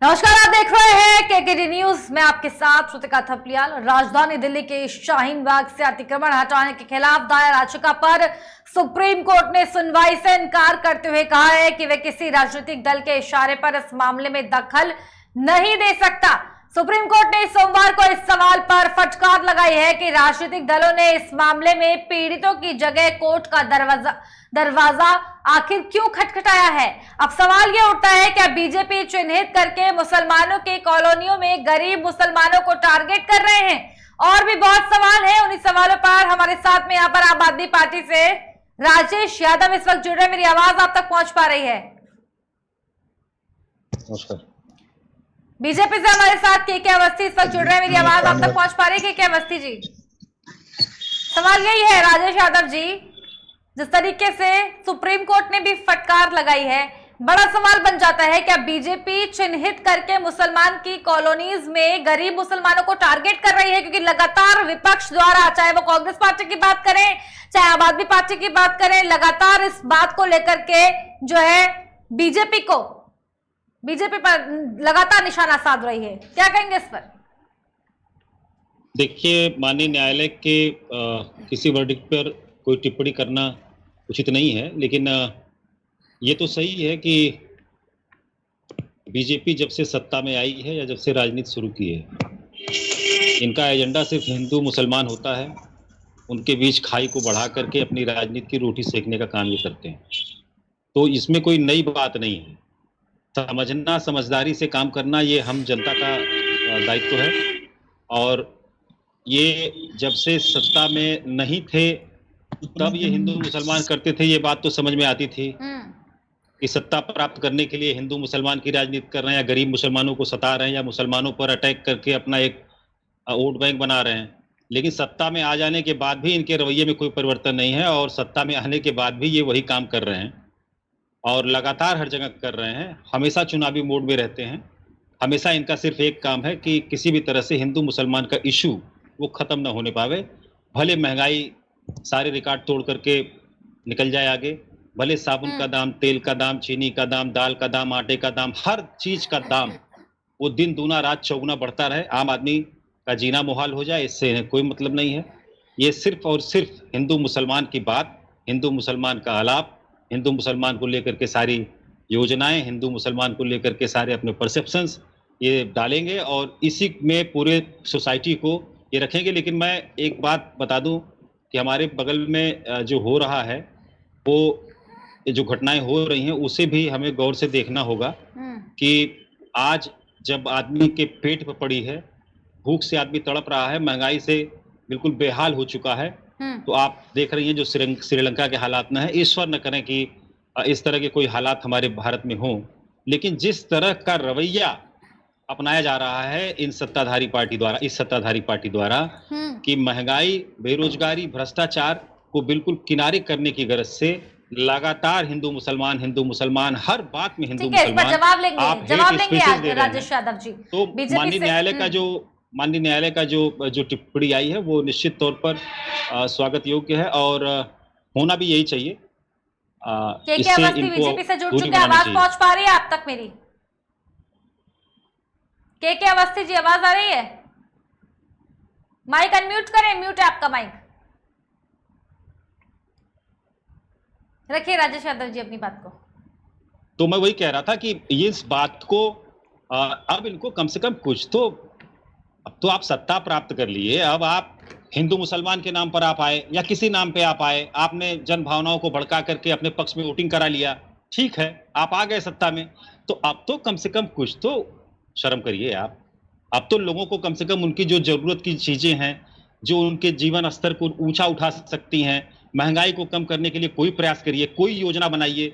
नमस्कार, आप देख रहे हैं केकेडी न्यूज। मैं आपके साथ श्रुतिका थपलियाल। राजधानी दिल्ली के शाहीन बाग से अतिक्रमण हटाने के खिलाफ दायर याचिका पर सुप्रीम कोर्ट ने सुनवाई से इनकार करते हुए कहा है कि वे किसी राजनीतिक दल के इशारे पर इस मामले में दखल नहीं दे सकता। सुप्रीम कोर्ट ने सोमवार को इस सवाल पर फटकार लगाई है कि राजनीतिक दलों ने इस मामले में पीड़ितों की जगह कोर्ट का दरवाजा आखिर क्यों खटखटाया है। अब सवाल ये उठता है, क्या बीजेपी चिन्हित करके मुसलमानों के कॉलोनियों में गरीब मुसलमानों को टारगेट कर रहे हैं? और भी बहुत सवाल है। उन्हीं सवालों पर हमारे साथ में यहाँ पर आम आदमी पार्टी से राजेश यादव इस वक्त जुड़ रहे हैं। मेरी आवाज आप तक पहुंच पा रही है? नमस्कार। बीजेपी से हमारे साथ के अवस्थी इस वक्त जुड़ रहे हैं। मेरी आवाज आप तक पहुंच पा रही है? के अवस्थी जी, सवाल यही है राजेश यादव जी, जिस तरीके से सुप्रीम कोर्ट ने भी फटकार लगाई है, बड़ा सवाल बन जाता है, क्या बीजेपी चिन्हित करके मुसलमान की कॉलोनीज में गरीब मुसलमानों को टारगेट कर रही है? क्योंकि लगातार विपक्ष द्वारा, चाहे वो कांग्रेस पार्टी की बात करें, चाहे आम आदमी पार्टी की बात करें, लगातार इस बात को लेकर के जो है बीजेपी पर लगातार निशाना साध रही है। क्या कहेंगे इस पर? देखिए, माननीय न्यायालय के किसी वर्डिक्ट पर कोई टिप्पणी करना उचित नहीं है, लेकिन ये तो सही है कि बीजेपी जब से सत्ता में आई है या जब से राजनीति शुरू की है, इनका एजेंडा सिर्फ हिंदू मुसलमान होता है। उनके बीच खाई को बढ़ा करके अपनी राजनीति की रोटी सेकने का काम ये करते हैं। तो इसमें कोई नई बात नहीं है। समझना, समझदारी से काम करना, ये हम जनता का दायित्व है। और ये जब से सत्ता में नहीं थे तब ये हिंदू मुसलमान करते थे, ये बात तो समझ में आती थी कि सत्ता प्राप्त करने के लिए हिंदू मुसलमान की राजनीति कर रहे हैं, या गरीब मुसलमानों को सता रहे हैं, या मुसलमानों पर अटैक करके अपना एक वोट बैंक बना रहे हैं। लेकिन सत्ता में आ जाने के बाद भी इनके रवैये में कोई परिवर्तन नहीं है, और सत्ता में आने के बाद भी ये वही काम कर रहे हैं और लगातार हर जगह कर रहे हैं। हमेशा चुनावी मोड में रहते हैं। हमेशा इनका सिर्फ एक काम है कि किसी भी तरह से हिंदू मुसलमान का इशू वो ख़त्म ना होने पावे। भले महंगाई सारे रिकॉर्ड तोड़ करके निकल जाए आगे, भले साबुन का दाम, तेल का दाम, चीनी का दाम, दाल का दाम, आटे का दाम, हर चीज़ का दाम वो दिन दूना रात चौगुना बढ़ता रहे, आम आदमी का जीना मुहाल हो जाए, इससे इन्हें कोई मतलब नहीं है। ये सिर्फ और सिर्फ हिंदू मुसलमान की बात, हिंदू मुसलमान का आलाप, हिंदू मुसलमान को लेकर के सारी योजनाएं, हिंदू मुसलमान को लेकर के सारे अपने परसेप्शंस ये डालेंगे और इसी में पूरे सोसाइटी को ये रखेंगे। लेकिन मैं एक बात बता दूं कि हमारे बगल में जो हो रहा है, वो जो घटनाएं हो रही हैं, उसे भी हमें गौर से देखना होगा कि आज जब आदमी के पेट पर पड़ी है, भूख से आदमी तड़प रहा है, महंगाई से बिल्कुल बेहाल हो चुका है, तो आप देख रही हैं जो श्रीलंका के हालात में है। ईश्वर न करें कि इस तरह के कोई हालात हमारे भारत में हों, लेकिन जिस तरह का रवैया अपनाया जा रहा है इस सत्ताधारी पार्टी द्वारा कि महंगाई, बेरोजगारी, भ्रष्टाचार को बिल्कुल किनारे करने की गरज से लगातार हिंदू मुसलमान हर बात में हिंदू मुसलमान जवाब लेंगे राजेश यादव जी। तो माननीय न्यायालय का जो टिप्पणी आई है वो निश्चित तौर पर स्वागत योग्य है और होना भी यही चाहिए। इससे इनको बीजेपी से जुड़ चुके, आवाज पहुंच पा रही है आप तक मेरी? के अवस्थी जी, आवाज आ रही है? माइक अनम्यूट करें, म्यूट है आपका माइक। रखिए राजेश यादव जी अपनी बात को। तो मैं वही कह रहा था कि ये इस बात को अब इनको कम से कम कुछ तो, अब तो आप सत्ता प्राप्त कर लिए, अब आप हिंदू मुसलमान के नाम पर आप आए या किसी नाम पे आप आए, आपने जन भावनाओं को भड़का करके अपने पक्ष में वोटिंग करा लिया, ठीक है, आप आ गए सत्ता में, तो अब तो कम से कम कुछ तो शर्म करिए आप। अब तो लोगों को कम से कम उनकी जो जरूरत की चीजें हैं, जो उनके जीवन स्तर को ऊंचा उठा सकती हैं, महंगाई को कम करने के लिए कोई प्रयास करिए, कोई योजना बनाइए,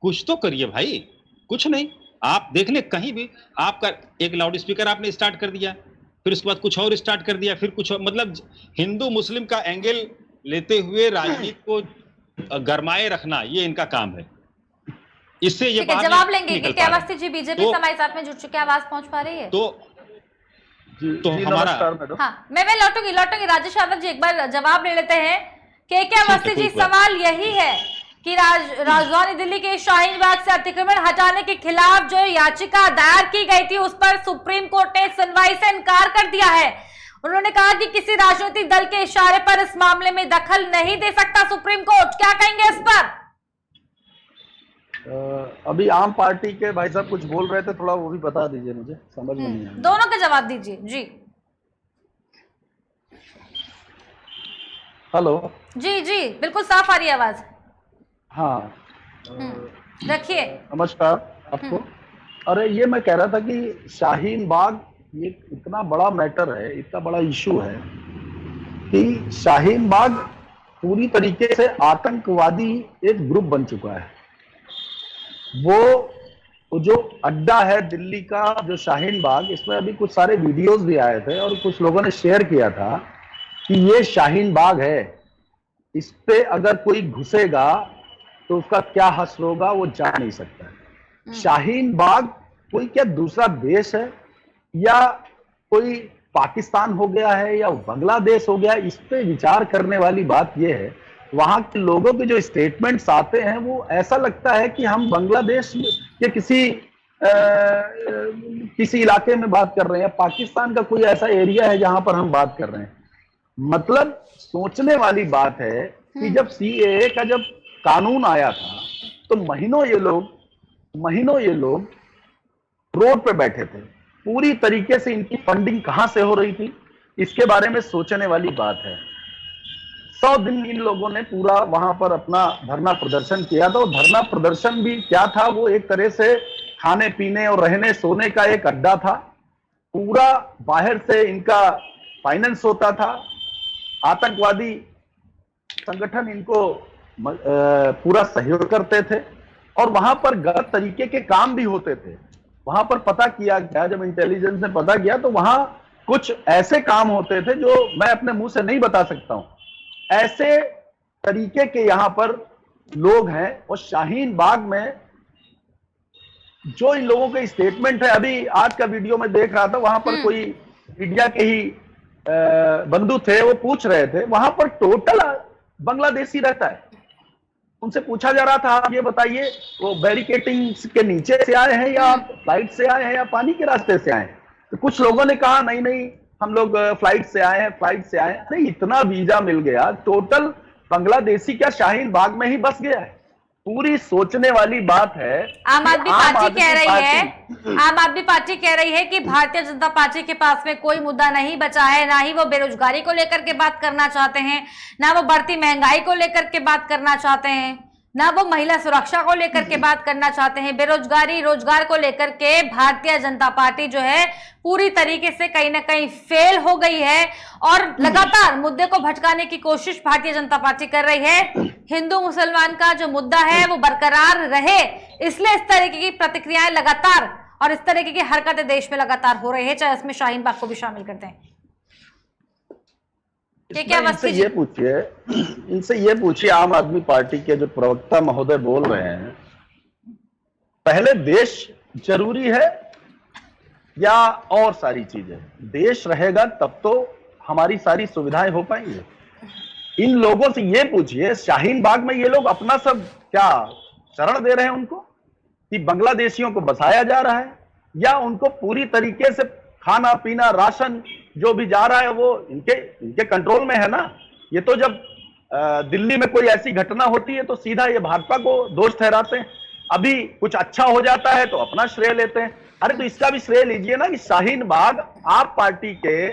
कुछ तो करिए भाई। कुछ नहीं, आप देख ले कहीं भी आपका एक लाउड स्पीकर आपने स्टार्ट कर दिया, फिर उसके बाद कुछ और स्टार्ट कर दिया, फिर कुछ और, मतलब हिंदू मुस्लिम का एंगल लेते हुए राजनीति को गरमाए रखना, ये इनका काम है। इससे ये बात जवाब लेंगे कि अवस्थी जी बीजेपी से हमारे साथ में जुड़ चुके, आवाज पहुंच पा रही है? तो हमारा, हाँ, मैं लौटूंगी राजेश यादव जी, एक बार जवाब ले लेते हैं। के अवस्थी जी, सवाल यही है कि राजधानी दिल्ली के शाहीन बाग से अतिक्रमण हटाने के खिलाफ जो याचिका दायर की गई थी उस पर सुप्रीम कोर्ट ने सुनवाई से इनकार कर दिया है। उन्होंने कहा कि किसी राजनीतिक दल के इशारे पर इस मामले में दखल नहीं दे सकता सुप्रीम कोर्ट। क्या कहेंगे इस पर? अभी आम पार्टी के भाई साहब कुछ बोल रहे थे, थोड़ा वो भी बता दीजिए, मुझे समझ में नहीं आया। दोनों के जवाब दीजिए जी। हेलो जी जी, बिल्कुल साफ आ रही है आवाज। हाँ रखिए। नमस्कार आपको। अरे ये मैं कह रहा था कि शाहीन बाग ये इतना बड़ा मैटर है, इतना बड़ा इशू है कि शाहीन बाग पूरी तरीके से आतंकवादी एक ग्रुप बन चुका है। वो जो अड्डा है दिल्ली का, जो शाहीन बाग, इसमें अभी कुछ सारे वीडियोस भी आए थे और कुछ लोगों ने शेयर किया था कि ये शाहीन बाग है, इस पे अगर कोई घुसेगा तो उसका क्या हश्र होगा वो जान नहीं सकता। शाहीन बाग कोई क्या दूसरा देश है या कोई पाकिस्तान हो गया है या बांग्लादेश हो गया, इस पे विचार करने वाली बात यह है। वहां के लोगों के जो स्टेटमेंट्स आते हैं वो ऐसा लगता है कि हम बांग्लादेश के किसी इलाके में बात कर रहे हैं, पाकिस्तान का कोई ऐसा एरिया है जहां पर हम बात कर रहे हैं। मतलब सोचने वाली बात है कि जब सीएए का जब कानून आया था तो महीनों ये लोग रोड पे बैठे थे। पूरी तरीके से इनकी फंडिंग कहां से हो रही थी, इसके बारे में सोचने वाली बात है। 100 दिन इन लोगों ने पूरा वहां पर अपना धरना प्रदर्शन किया था। और धरना प्रदर्शन भी क्या था, वो एक तरह से खाने पीने और रहने सोने का एक अड्डा था। पूरा बाहर से इनका फाइनेंस होता था, आतंकवादी संगठन इनको पूरा सहयोग करते थे और वहां पर गलत तरीके के काम भी होते थे। वहां पर पता किया गया, जब इंटेलिजेंस ने पता किया तो वहां कुछ ऐसे काम होते थे जो मैं अपने मुंह से नहीं बता सकता हूं। ऐसे तरीके के यहां पर लोग हैं। और शाहीन बाग में जो इन लोगों के स्टेटमेंट है, अभी आज का वीडियो में देख रहा था, वहां पर कोई मीडिया के ही बंधु थे, वो पूछ रहे थे, वहां पर टोटल बांग्लादेशी रहता है। उनसे पूछा जा रहा था, आप ये बताइए वो बैरिकेटिंग के नीचे से आए हैं या फ्लाइट से आए हैं या पानी के रास्ते से आए हैं? तो कुछ लोगों ने कहा नहीं हम लोग फ्लाइट से आए हैं। अरे इतना वीजा मिल गया, टोटल बांग्लादेशी क्या शाहीन बाग में ही बस गया है? पूरी सोचने वाली बात है। आम आदमी पार्टी कह रही है कि भारतीय जनता पार्टी के पास में कोई मुद्दा नहीं बचा है, ना ही वो बेरोजगारी को लेकर के बात करना चाहते हैं, ना वो बढ़ती महंगाई को लेकर के बात करना चाहते हैं, ना वो महिला सुरक्षा को लेकर के बात करना चाहते हैं। बेरोजगारी, रोजगार को लेकर के भारतीय जनता पार्टी जो है पूरी तरीके से कहीं ना कहीं फेल हो गई है और लगातार मुद्दे को भटकाने की कोशिश भारतीय जनता पार्टी कर रही है। हिंदू मुसलमान का जो मुद्दा है वो बरकरार रहे, इसलिए इस तरीके की प्रतिक्रियाएं लगातार और इस तरीके की हरकतें देश में लगातार हो रही है, चाहे उसमें शाहीन बाग को भी शामिल करते हैं। इनसे ये पूछिए आम आदमी पार्टी के जो प्रवक्ता महोदय बोल रहे हैं, पहले देश जरूरी है या और सारी चीजें? देश रहेगा तब तो हमारी सारी सुविधाएं हो पाएंगी। इन लोगों से ये पूछिए, शाहीन बाग में ये लोग अपना सब क्या शरण दे रहे हैं उनको कि बांग्लादेशियों को बसाया जा रहा है, या उनको पूरी तरीके से खाना पीना राशन जो भी जा रहा है वो इनके कंट्रोल में है ना? ये तो जब दिल्ली में कोई ऐसी घटना होती है तो सीधा ये भाजपा को दोष ठहराते हैं, अभी कुछ अच्छा हो जाता है तो अपना श्रेय लेते हैं। अरे तो इसका भी श्रेय लीजिए ना कि शाहीन बाग आप पार्टी के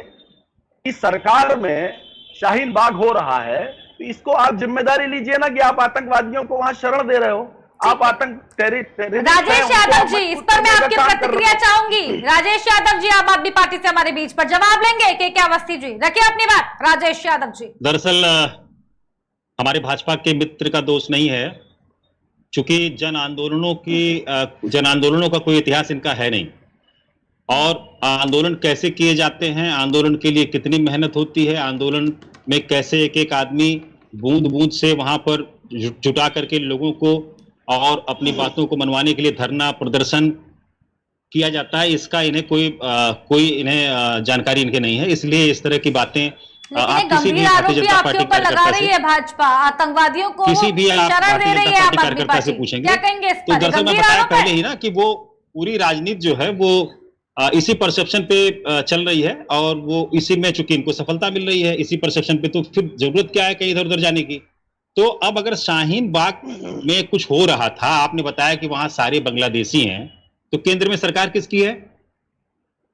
इस सरकार में शाहीन बाग हो रहा है, तो इसको आप जिम्मेदारी लीजिए ना कि आप आतंकवादियों को वहां शरण दे रहे हो, आप आतंक राजेश यादव जी, इस पर मैं आपकी प्रतिक्रिया चाहूंगी। राजेश यादव जी आम आदमी पार्टी से हमारे बीच पर जवाब लेंगे कि क्या अवस्थी जी? रखिए अपनी बात राजेश यादव जी। दरअसल हमारे भाजपा के मित्र का दोष नहीं है, चूंकि जन आंदोलनों का कोई इतिहास इनका है नहीं, और आंदोलन कैसे किए जाते हैं, आंदोलन के लिए कितनी मेहनत होती है, आंदोलन में कैसे एक एक आदमी बूंद बूंद से वहां पर जुटा करके लोगों को और अपनी बातों को मनवाने के लिए धरना प्रदर्शन किया जाता है, इसका इन्हें कोई जानकारी इनके नहीं है। इसलिए इस तरह की बातें लेकिन ये किसी भी गंभीर आरोप भारतीय भी जनता आपके पार्टी ऊपर लगा कार्यकर्ता रही से, है भाजपा, आतंकवादियों को किसी भी आप शरण दे भारतीय रही जनता है पार्टी आम आदमी कार्यकर्ता से पार्टी। पूछेंगे। क्या कहेंगे इस तो पर? दरअसल मैं गंभीर बताया आरोप पहले है। ही ना कि वो पूरी राजनीति जो है वो इसी परसेप्शन पे चल रही है, और वो इसी में चूंकि इनको सफलता मिल रही है इसी परसेप्शन पे, तो फिर जरूरत क्या है कहीं इधर उधर जाने की। तो अब अगर शाहीन बाग में कुछ हो रहा था, आपने बताया कि वहां सारे बांग्लादेशी हैं, तो केंद्र में सरकार किसकी है?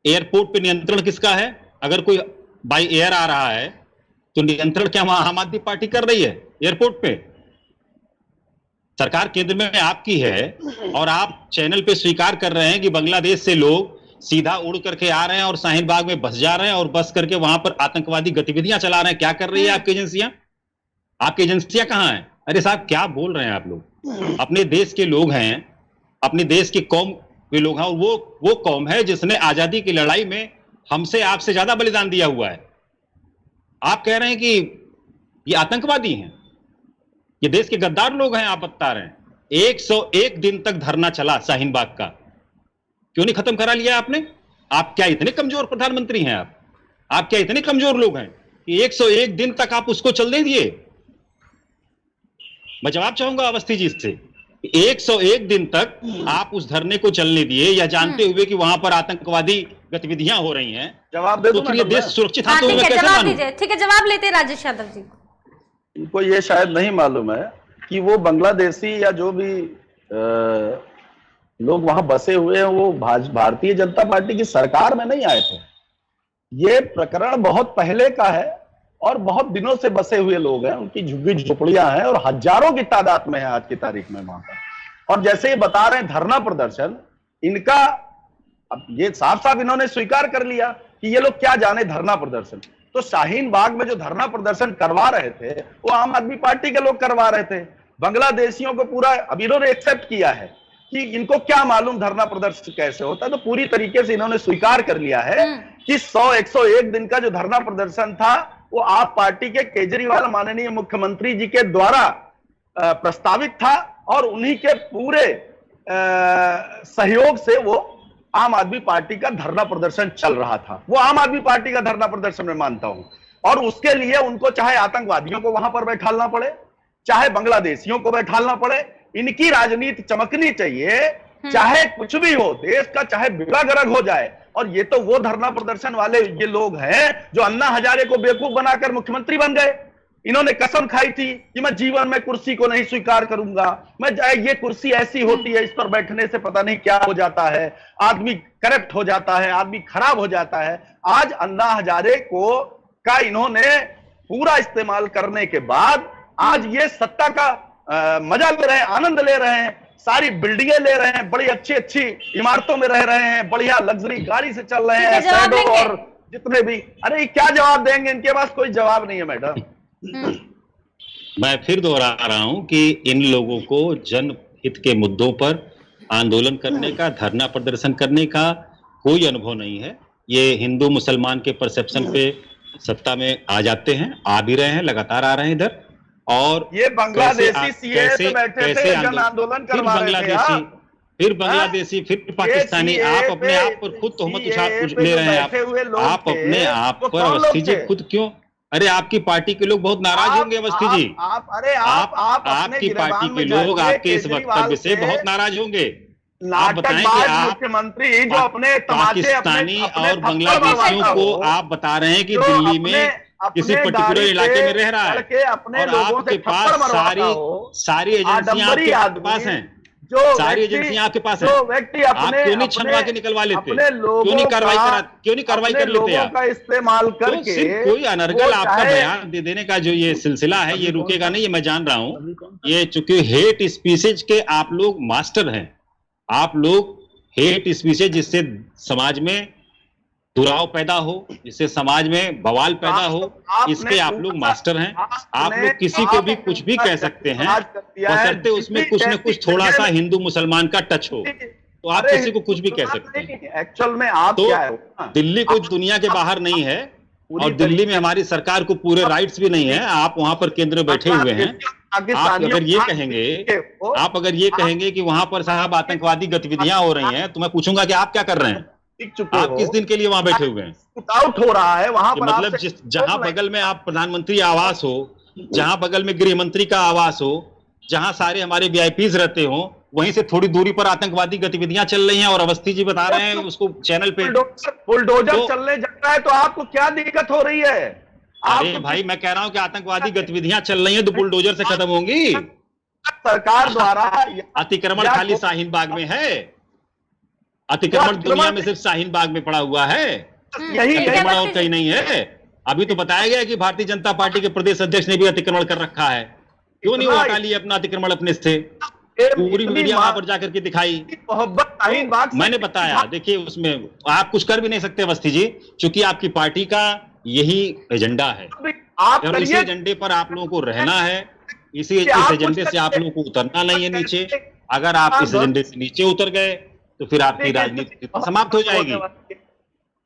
एयरपोर्ट पे नियंत्रण किसका है? अगर कोई बाई एयर आ रहा है तो नियंत्रण क्या वहां आम आदमी पार्टी कर रही है? एयरपोर्ट पे सरकार केंद्र में आपकी है, और आप चैनल पे स्वीकार कर रहे हैं कि बांग्लादेश से लोग सीधा उड़ करके आ रहे हैं और शाहीन बाग में बस जा रहे हैं, और बस करके वहां पर आतंकवादी गतिविधियां चला रहे हैं। क्या कर रही है आपकी एजेंसियां? आपकी एजेंसियां कहां हैं? अरे साहब क्या बोल रहे हैं आप लोग? अपने देश के लोग हैं, अपने देश की कौम के लोग हैं, और वो कौम है जिसने आजादी की लड़ाई में हमसे आपसे ज्यादा बलिदान दिया हुआ है। आप कह रहे हैं कि ये आतंकवादी हैं, ये देश के गद्दार लोग हैं, आप बता रहे हैं। 101 दिन तक धरना चला शाहीन बाग का, क्यों नहीं खत्म करा लिया आपने? आप क्या इतने कमजोर प्रधानमंत्री हैं? आप क्या इतने कमजोर लोग हैं कि 101 दिन तक आप उसको चलने दिए? मैं जवाब चाहूंगा अवस्थी जी से, 101 दिन तक आप उस धरने को चलने दिए, या जानते हुए कि वहां पर आतंकवादी गतिविधियां हो रही हैं, जवाब दे तो दूं फिर ये मैडम देश मैं? सुरक्षित हाँ था तो ठीक मैं है, कैसे जवाब मानूं? दीजिए। ठीक है, जवाब लेते हैं राजेश यादव जी। इनको ये शायद नहीं मालूम है कि वो बांग्लादेशी या जो भी लोग वहां बसे हुए हैं वो भारतीय जनता पार्टी की सरकार में नहीं आए थे। ये प्रकरण बहुत पहले का है और बहुत दिनों से बसे हुए लोग हैं, उनकी झुग्गी झोपड़ियां हैं और हजारों की तादाद में है आज की तारीख में वहां पर। और जैसे ये बता रहे हैं धरना प्रदर्शन, इनका अब ये साफ साफ इन्होंने स्वीकार कर लिया कि ये लोग क्या जाने धरना प्रदर्शन। तो शाहीन बाग में जो धरना प्रदर्शन करवा रहे थे वो आम आदमी पार्टी के लोग करवा रहे थे। बांग्लादेशियों को पूरा अब इन्होंने एक्सेप्ट किया है कि इनको क्या मालूम धरना प्रदर्शन कैसे होता है, तो पूरी तरीके से इन्होंने स्वीकार कर लिया है कि 101 दिन का जो धरना प्रदर्शन था वो आप पार्टी के केजरीवाल माननीय मुख्यमंत्री जी के द्वारा प्रस्तावित था, और उन्हीं के पूरे सहयोग से वो आम आदमी पार्टी का धरना प्रदर्शन चल रहा था। वो आम आदमी पार्टी का धरना प्रदर्शन मैं मानता हूं, और उसके लिए उनको चाहे आतंकवादियों को वहां पर बैठालना पड़े, चाहे बांग्लादेशियों को बैठालना पड़े, इनकी राजनीति चमकनी चाहिए, चाहे कुछ भी हो, देश का चाहे बेड़ा गर्क हो जाए। और ये तो वो धरना प्रदर्शन वाले ये लोग हैं जो अन्ना हजारे को बेवकूफ बनाकर मुख्यमंत्री बन गए। इन्होंने कसम खाई थी कि मैं जीवन में कुर्सी को नहीं स्वीकार करूंगा, मैं ये कुर्सी ऐसी होती है, इस पर बैठने से पता नहीं क्या हो जाता है, आदमी करप्ट हो जाता है, आदमी खराब हो जाता है। आज अन्ना हजारे को का इन्होंने पूरा इस्तेमाल करने के बाद आज ये सत्ता का मजा ले रहे हैं, आनंद ले रहे हैं, सारी बिल्डिंगें ले रहे हैं, बड़ी अच्छी अच्छी इमारतों में रह रहे हैं, बढ़िया लग्जरी गाड़ी से चल रहे हैं, शैडो और जितने भी। अरे क्या जवाब देंगे? इनके पास कोई जवाब नहीं है मैडम। मैं फिर दोहरा रहा हूं कि इन लोगों को जनहित के मुद्दों पर आंदोलन करने का, धरना प्रदर्शन करने का कोई अनुभव नहीं है। ये हिंदू मुसलमान के परसेप्शन पे सत्ता में आ जाते हैं, आ भी रहे हैं, लगातार आ रहे हैं इधर। और ये बांग्लादेशी सीए पे बैठे थे, जन आंदोलन करवा रहे थे, फिर बांग्लादेशी, फिर पाकिस्तानी। आप अपने आप पर खुद तोहमत ले रहे हैं। आप अपने आप पर अवस्थी जी खुद क्यों? अरे आपकी पार्टी के लोग बहुत नाराज होंगे अवस्थी जी। आपकी पार्टी के लोग आपके इस वक्तव्य से बहुत नाराज होंगे। आप बताएं कि आप मुख्यमंत्री जो अपने पाकिस्तानी और बांग्लादेशियों को आप बता रहे हैं कि दिल्ली में किसी पर्टिकुलर इलाके में रह रहा है, और आपके पास सारी एजेंसियां आपके पास हैं, सारी एजेंसियां आपके पास हैं। आप क्यों नहीं छनवा के निकलवा लेते? क्यों नहीं कार्रवाई कर लेते आप? का इस्तेमाल करके तो सिर्फ कोई अनर्गल आपका बयान दे देने का जो ये सिलसिला है ये रुकेगा नहीं, ये मैं जान रहा हूं। ये चूंकि हेट स्पीचेज के आप लोग मास्टर हैं, आप लोग हेट स्पीचेज जिससे समाज में दुराव पैदा हो, जिससे समाज में बवाल पैदा हो, इसके आप लोग मास्टर हैं। आप लोग किसी को भी कुछ भी कह सकते हैं, बशर्ते उसमें कुछ न कुछ थोड़ा सा हिंदू मुसलमान का टच हो, तो आप किसी को कुछ भी कह सकते हैं। एक्चुअल में आप तो क्या है? दिल्ली कुछ दुनिया के बाहर नहीं है, और दिल्ली में हमारी सरकार को पूरे राइट्स भी नहीं है। आप वहां पर केंद्र बैठे हुए हैं। आप अगर ये कहेंगे कि वहां पर साहब आतंकवादी गतिविधियां हो रही हैं, तो मैं पूछूंगा कि आप क्या कर रहे हैं? टिक चुके आप हो, किस दिन के लिए वहां बैठे हुए हैं? आउट हो रहा है वहां कि पर मतलब आपसे जहां बगल में आप प्रधानमंत्री आवास हो, जहां बगल में गृह मंत्री का आवास हो, जहां सारे हमारे वीआईपीज रहते हो, वहीं से थोड़ी दूरी पर आतंकवादी गतिविधियां चल रही हैं और अवस्थी जी बता रहे हैं उसको चैनल पे। बुलडोजर चलने जा रहा है तो आपको क्या दिक्कत हो रही है? अरे भाई, मैं कह रहा हूं कि आतंकवादी गतिविधियां चल रही हैं तो बुलडोजर से खत्म होंगी? सरकार द्वारा अतिक्रमण खाली शाहीन बाग में है? अतिक्रमण दुनिया में सिर्फ शाहीन बाग में पड़ा हुआ है, अतिक्रमण और कहीं नहीं है। अभी तो बताया गया कि भारतीय जनता पार्टी के प्रदेश अध्यक्ष ने भी अतिक्रमण कर रखा है। क्यों नहीं वो हटा लिया अपना अतिक्रमण अपने से? पूरी मीडिया वहां पर जाकर के दिखाई। मैंने बताया, देखिए उसमें आप कुछ कर भी नहीं सकते अवस्थी जी, क्योंकि आपकी पार्टी का यही एजेंडा है और इसी एजेंडे पर आप लोगों को रहना है। इस एजेंडे से आप लोगों को उतरना नहीं है नीचे। अगर आप इस एजेंडे से नीचे उतर गए तो फिर आपकी राजनीति समाप्त हो जाएगी।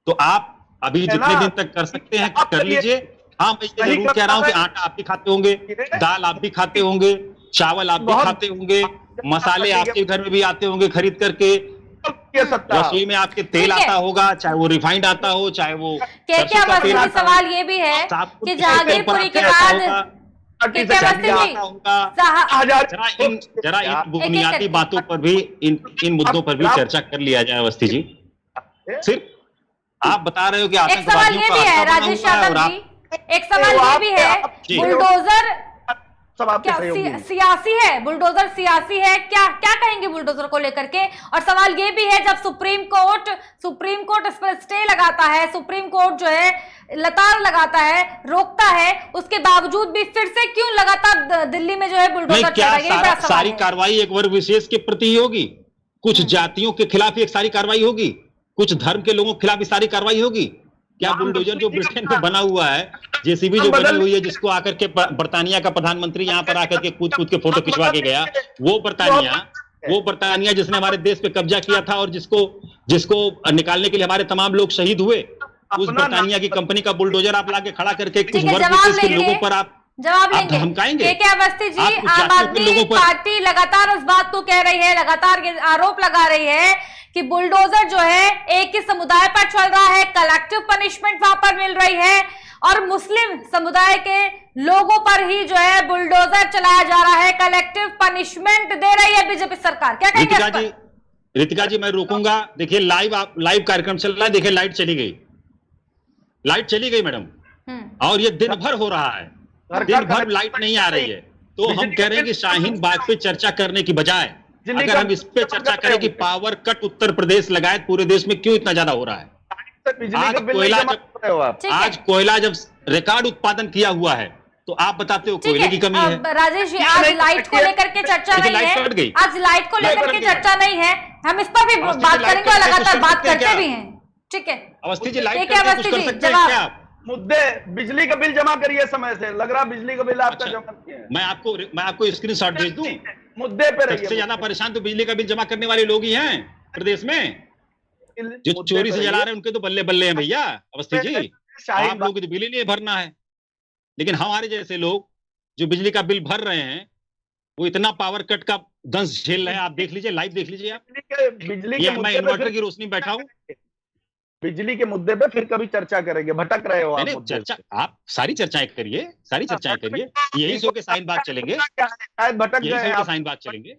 तो आप अभी जितने दिन तक कर सकते हैं कर लीजिए। हाँ, मैं ये जरूर कह रहा हूं कि आटा आप भी खाते होंगे, दाल आप भी खाते होंगे, चावल आप भी खाते होंगे, मसाले आपके घर में भी आते होंगे खरीद करके, रसोई में आपके तेल आता होगा, चाहे वो रिफाइंड आता हो, चाहे वो सरसों का तेल आता हो। सवाल ये भी है कि जहांगीरपुरी के बाद जरा इन बुनियादी बातों पर भी, इन मुद्दों पर भी चर्चा कर लिया जाए अवस्थी जी। सिर्फ आप बता रहे हो कि एक सवाल ये भी है राजेश यादव जी, एक सवाल ये भी है, बुलडोजर क्या सियासी है? बुलडोजर सियासी है क्या? क्या कहेंगे बुलडोजर को लेकर के? और सवाल ये भी है, जब सुप्रीम कोर्ट इस पर स्टे लगाता है, सुप्रीम कोर्ट जो है लतार लगाता है, रोकता है, उसके बावजूद भी फिर से क्यों लगातार दिल्ली में जो है बुलडोजर चल रहा है? सारी कार्रवाई एक वर्ग विशेष के प्रति ही होगी? कुछ जातियों के खिलाफ एक सारी कार्रवाई होगी? कुछ धर्म के लोगों के खिलाफ सारी कार्रवाई होगी? क्या बुलडोजर जो ब्रिटेन में बना हुआ है, जेसीबी जो बनी हुई है, जिसको आकर के बर्तानिया का प्रधानमंत्री यहां पर आकर के कूद के फोटो खिंचवा के गया, वो बर्तानिया जिसने हमारे देश पे कब्जा किया था और जिसको निकालने के लिए हमारे तमाम लोग शहीद हुए, उस बर्तानिया की कंपनी का बुलडोजर आप लाके खड़ा करके कुछ वर्ग के लोगों पर आप जवाब लेंगे? धमकाएंगे? अवस्थी जी, आम आदमी पार्टी लगातार इस बात को कह रही है, लगातार आरोप लगा रही है कि बुलडोजर जो है एक ही समुदाय पर चल रहा है, कलेक्टिव पनिशमेंट वहां पर मिल रही है और मुस्लिम समुदाय के लोगों पर ही जो है बुलडोजर चलाया जा रहा है, कलेक्टिव पनिशमेंट दे रही है बीजेपी सरकार। क्या कहेंगे? रितिका जी, मैं रोकूंगा। देखिए लाइव कार्यक्रम चल रहा है, देखिए लाइट चली गई मैडम, और ये दिन भर हो रहा है, दिन भर लाइट नहीं आ रही है। तो हम कह रहे हैं कि शाहीन बाग पे चर्चा करने की बजाय अगर हम इस पे चर्चा करें कि पावर कट उत्तर प्रदेश लगायत पूरे देश में क्यों इतना ज्यादा हो रहा है। आज कोयला जब रिकॉर्ड उत्पादन किया हुआ है तो आप बताते हो कोयले की कमी है। राजेश जी, आज लाइट को लेकर के चर्चा नहीं है, आज लाइट को लेकर के चर्चा नहीं है, हम इस पर भी बात करेंगे और लगातार बात करते भी हैं। ठीक है अवस्थी जी, लाइट कर सकते हैं क्या आप? मुद्दे, बिजली का बिल जमा करिए समय से, लग रहा बिजली का बिल आपका जमा किया है। मैं आपको स्क्रीनशॉट भेज दूं। मुद्दे पे रहिए। सबसे ज्यादा परेशान तो बिजली का बिल जमा करने वाले लोग ही हैं प्रदेश में, जो चोरी से जला रहे हैं उनके तो बल्ले बल्ले हैं भैया। अवस्थी जी, आप लोगों को तो बिल ही नहीं भरना है, लेकिन हमारे जैसे लोग जो बिजली का बिल भर रहे हैं वो इतना पावर कट का दंश झेल रहे हैं। आप देख लीजिए, लाइव देख लीजिए आप। बिजली मैं इन्वर्टर की रोशनी में बैठा हूँ। बिजली के मुद्दे पे फिर कभी चर्चा करेंगे, भटक रहे हो आप। चर्चा, आप सारी चर्चाएं करिए, यही सो के शाहीन बाग चलेंगे, भटक गए शाहीन बाग चलेंगे।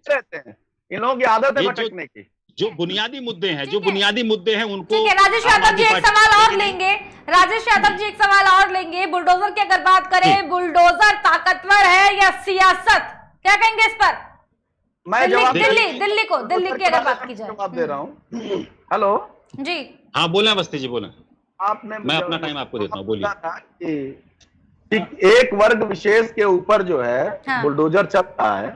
इन लोगों की आदत है भटकने की। जो बुनियादी मुद्दे हैं उनको। राजेश यादव जी एक सवाल और लेंगे, बुलडोजर की अगर बात करें, बुलडोजर ताकतवर है या सियासत, क्या कहेंगे इस पर? मैं दिल्ली की अगर बात की जाए, जवाब दे रहा हूँ। हेलो जी, हाँ बोले अवस्थी जी, बोले। आपने, मैं अपना टाइम आपको देता हूँ, बोलिए। एक वर्ग विशेष के ऊपर जो है बुलडोजर चलता है,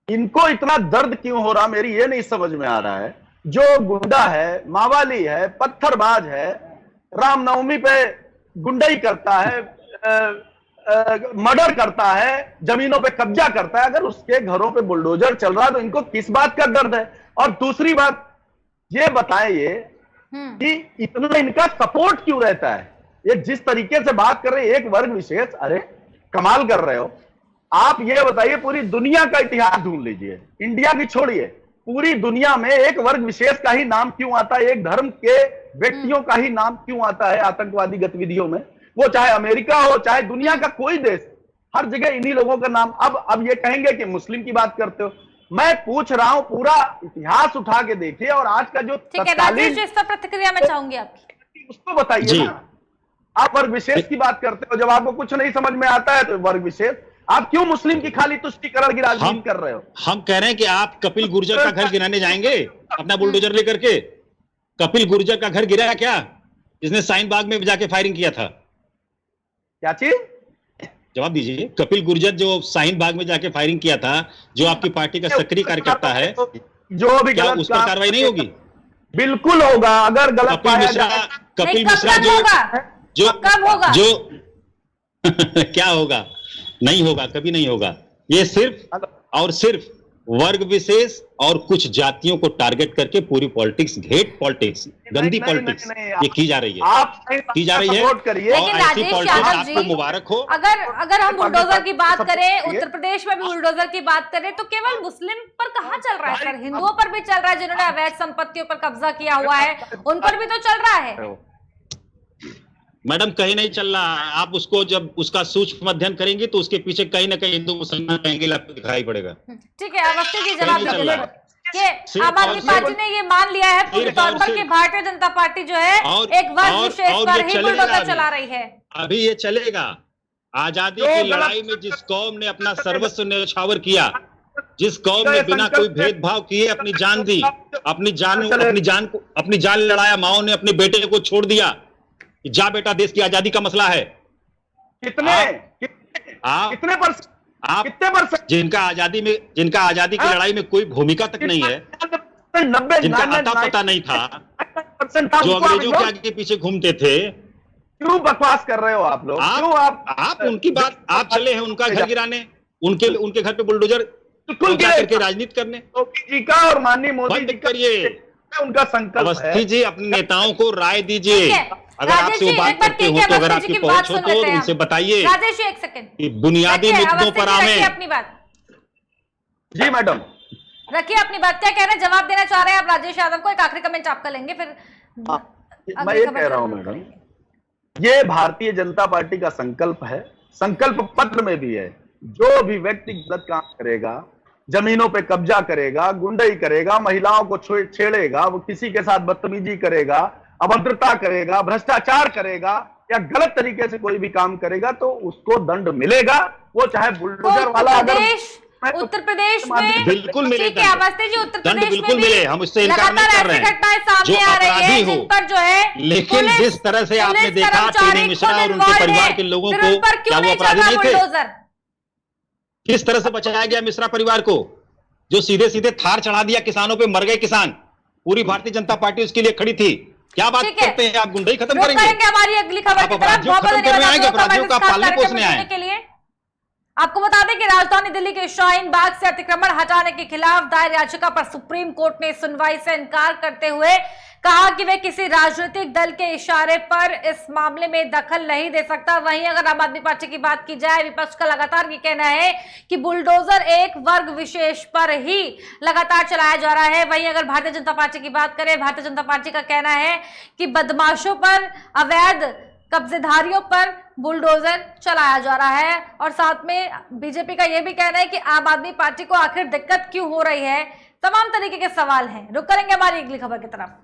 इनको इतना दर्द क्यों हो रहा, मेरी ये नहीं समझ में आ रहा है। जो गुंडा है, मावाली है, पत्थरबाज है, रामनवमी पे गुंडाई करता है, मर्डर करता है, जमीनों पे कब्जा करता है, अगर उसके घरों पे बुलडोजर चल रहा है तो इनको किस बात का दर्द है? और दूसरी बात ये बताइए कि इतना इनका सपोर्ट क्यों रहता है? ये जिस तरीके से बात कर रहे हैं एक वर्ग विशेष, अरे कमाल कर रहे हो आप। ये बताइए, पूरी दुनिया का इतिहास ढूंढ लीजिए, इंडिया की छोड़िए, पूरी दुनिया में एक वर्ग विशेष का ही नाम क्यों आता है, एक धर्म के व्यक्तियों का ही नाम क्यों आता है आतंकवादी गतिविधियों में? वो चाहे अमेरिका हो, चाहे दुनिया का कोई देश, हर जगह इन्हीं लोगों का नाम। अब ये कहेंगे कि मुस्लिम की बात करते हो। मैं पूछ रहा हूं, पूरा इतिहास उठा के देखिए और आज का जो ठीक है राजेश जी, इस पर प्रतिक्रिया मैं चाहूंगी आपकी, उसको बताइए ना। आप वर्ग विशेष की बात करते हो, जब आपको कुछ नहीं समझ में आता है तो वर्ग विशेष, आप क्यों मुस्लिम की खाली तुष्टीकरण की राजनीति कर रहे हो? हम कह रहे हैं कि आप कपिल गुर्जर का घर गिराने जाएंगे अपना बुलडोजर लेकर के? कपिल गुर्जर का घर गिराया क्या, जिसने शाहीन बाग में जाके फायरिंग किया था? क्या चीज? जवाब दीजिए। कपिल गुर्जर जो शाहीन बाग में जाके फायरिंग किया था, जो आपकी पार्टी का सक्रिय कार्यकर्ता है, जो भी क्या उस पर कार्रवाई नहीं होगी? बिल्कुल होगा। अगर गलत कपिल मिश्रा जो कब होगा? क्या होगा? नहीं होगा, कभी नहीं होगा। ये सिर्फ और सिर्फ वर्ग विशेष और कुछ जातियों को टारगेट करके पूरी पॉलिटिक्स, हेट पॉलिटिक्स, गंदी पॉलिटिक्स ये की जा रही है, आप की जा रही है। लेकिन राजेश यादव जी, आपको मुबारक हो। अगर हम बुलडोजर की बात करें, उत्तर प्रदेश में भी बुलडोजर की बात करें, तो केवल मुस्लिम पर कहाँ चल रहा है सर? हिंदुओं पर भी चल रहा है, जिन्होंने अवैध संपत्तियों पर कब्जा किया हुआ है, उन पर भी तो चल रहा है। मैडम कहीं नहीं चल रहा है। आप उसको जब उसका सूक्ष्म अध्ययन करेंगे तो उसके पीछे कहीं ना कहीं हिंदू मुसलमान का एंगल आपको दिखाई पड़ेगा। ठीक है, अवस्थी जी जवाब दीजिए कि आम आदमी पार्टी ने ये मान लिया है पूरे तौर पर कि भारतीय जनता पार्टी जो है एक वर्ग विशेष पर ही बुलडोजर चला रही है। अभी ये चलेगा। आजादी की लड़ाई में जिस कौम ने अपना सर्वस्व न्यौछावर किया, जिस कौम ने बिना कोई भेदभाव किए अपनी जान दी, अपनी जान लड़ाया, माओ ने अपने बेटे को छोड़ दिया, जा बेटा देश की आजादी का मसला है। कितने परसेंट जिनका आजादी की लड़ाई में कोई भूमिका तक नहीं है, जिनका आता पता नहीं था, जो अंग्रेजों के आगे पीछे घूमते थे, क्यों बकवास कर रहे हो आप लोग? आप उनकी बात, आप चले हैं उनका घर गिराने, उनके घर पे बुलडोजर करके राजनीति करने। जी का और माननीय मोदी जी करिए, उनका संकल्प है। अवस्थी जी अपने नेताओं को राय दीजिए। अगर आपसे वो बात करते हो तो, अगर आपकी पहुंच हो तो उनसे बताइए। राजेश जी एक सेकंड, बुनियादी मुद्दों पर आवे। अपनी बात जी मैडम रखिए, अपनी बात क्या कह रहे हैं, जवाब देना चाह रहे हैं आप राजेश यादव को। एक आखिरी कमेंट आपका लेंगे, फिर मैं ये कह रहा हूं मैडम, ये भारतीय जनता पार्टी का संकल्प है, संकल्प पत्र में भी है, जो भी व्यक्ति गलत काम करेगा, जमीनों पे कब्जा करेगा, गुंडई करेगा, महिलाओं को छेड़ेगा, वो किसी के साथ बदतमीजी करेगा, अभद्रता करेगा, भ्रष्टाचार करेगा या गलत तरीके से कोई भी काम करेगा तो उसको दंड मिलेगा। वो चाहे बुलडोजर वाला उत्तर प्रदेश में बिल्कुल मिले, अवस्थी जी उत्तर प्रदेश बिल्कुल मिले, हम उससे इनकार नहीं कर रहे हैं। घटनाएं सामने आ रही है जिन पर जो है, लेकिन जिस तरह से आपने देखा टीनी मिश्रा और उनके परिवार के लोगों को, क्या वो अपराधी नहीं थे? किस तरह से बचाया गया मिश्रा परिवार को, जो सीधे सीधे थार चढ़ा दिया, किसानों पे मर गए किसान, पूरी भारतीय जनता पार्टी उसके लिए खड़ी थी। क्या बात करते हैं आप? गुंडई खत्म करेंगे? हमारी अगली खबर की तरफ अपराधियों का पालने पोसने आए के लिए आपको बता दें कि राजधानी दिल्ली के शाहीन बाग से अतिक्रमण हटाने के खिलाफ दायर याचिका पर सुप्रीम कोर्ट ने सुनवाई से इनकार करते हुए कहा कि वे किसी राजनीतिक दल के इशारे पर इस मामले में दखल नहीं दे सकता। वहीं अगर आम आदमी पार्टी की बात की जाए, विपक्ष का लगातार ये कहना है कि बुलडोजर एक वर्ग विशेष पर ही लगातार चलाया जा रहा है। वहीं अगर भारतीय जनता पार्टी की बात करें, भारतीय जनता पार्टी का कहना है कि बदमाशों पर, अवैध कब्जेधारियों पर बुलडोजर चलाया जा रहा है। और साथ में बीजेपी का यह भी कहना है कि आम आदमी पार्टी को आखिर दिक्कत क्यों हो रही है। तमाम तरीके के सवाल हैं। रुक करेंगे हमारी अगली खबर की तरफ।